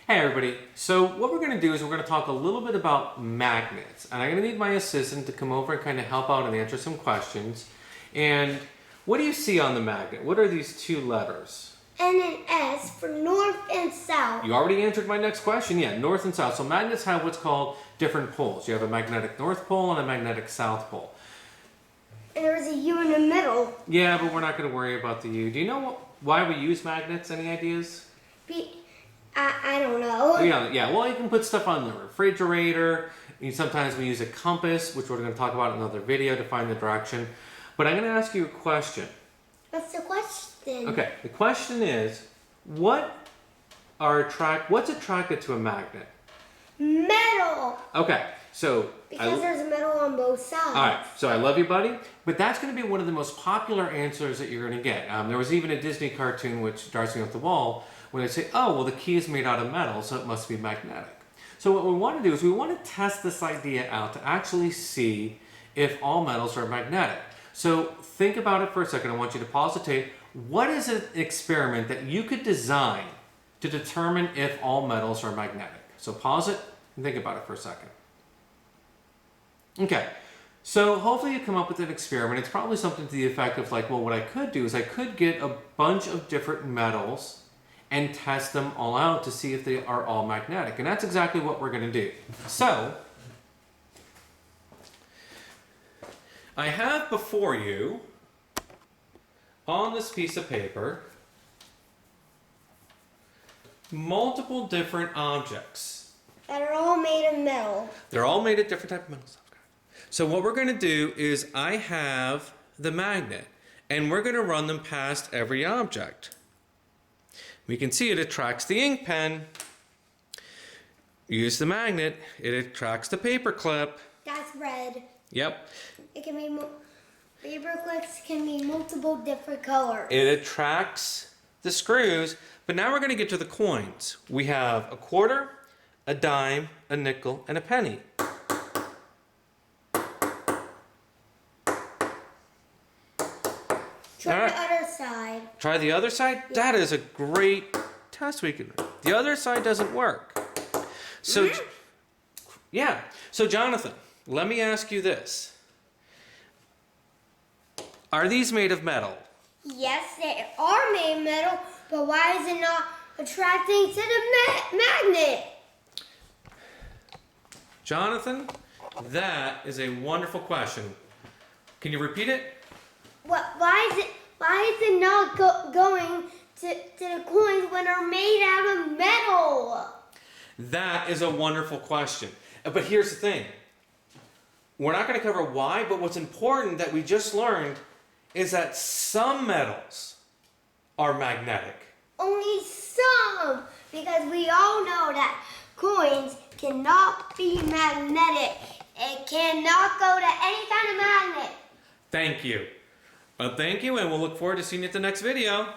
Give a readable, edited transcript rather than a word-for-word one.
Hey everybody, so what we're going to do is we're going to talk a little bit about magnets, and I'm going to need my assistant to come over and kind of help out and answer some questions. And what do you see on the magnet? What are these two letters? N and S for north and south. You already answered my next question. Yeah, north and south. So magnets have what's called different poles. You have a magnetic north pole and a magnetic south pole. And there's a U in the middle. Yeah, but we're not going to worry about the U. Do you know why we use magnets? Any ideas? I don't know. Yeah. Well, you can put stuff on the refrigerator. Sometimes we use a compass, which we're going to talk about in another video, to find the direction. But I'm going to ask you a question. What's the question? Okay, the question is, what's attracted to a magnet? Metal. Okay, so because there's metal on both sides. All right, so I love you, buddy, but that's going to be one of the most popular answers that you're going to get. There was even a Disney cartoon, which drives me off the wall, when they say, oh, well, the key is made out of metal, so it must be magnetic. So what we want to do is we want to test this idea out to actually see if all metals are magnetic. So think about it for a second. I want you to pause the tape. What is an experiment that you could design to determine if all metals are magnetic? So pause it and think about it for a second. Okay, so hopefully you come up with an experiment. It's probably something to the effect of like, well, what I could do is I could get a bunch of different metals and test them all out to see if they are all magnetic. And that's exactly what we're going to do. So, I have before you, on this piece of paper, multiple different objects. That are all made of metal. They're all made of different types of metals. So what we're going to do is I have the magnet, and we're going to run them past every object. We can see it attracts the ink pen. Use the magnet, it attracts the paper clip. That's red. Yep. It can be paper clips can be multiple different colors. It attracts the screws, but now we're going to get to the coins. We have a quarter, a dime, a nickel, and a penny. Try the other side. Try the other side? Yeah. That is a great test we can do. The other side doesn't work. So, yeah. So, Jonathan, let me ask you this. Are these made of metal? Yes, they are made of metal, but why is it not attracting to the magnet? Jonathan, that is a wonderful question. Can you repeat it? Why is it not going to the coins when they're made out of metal? That is a wonderful question. But here's the thing. We're not going to cover why, but what's important that we just learned is that some metals are magnetic. Only some, because we all know that coins cannot be magnetic. It cannot go to any kind of magnet. Thank you. Thank you, and we'll look forward to seeing you at the next video.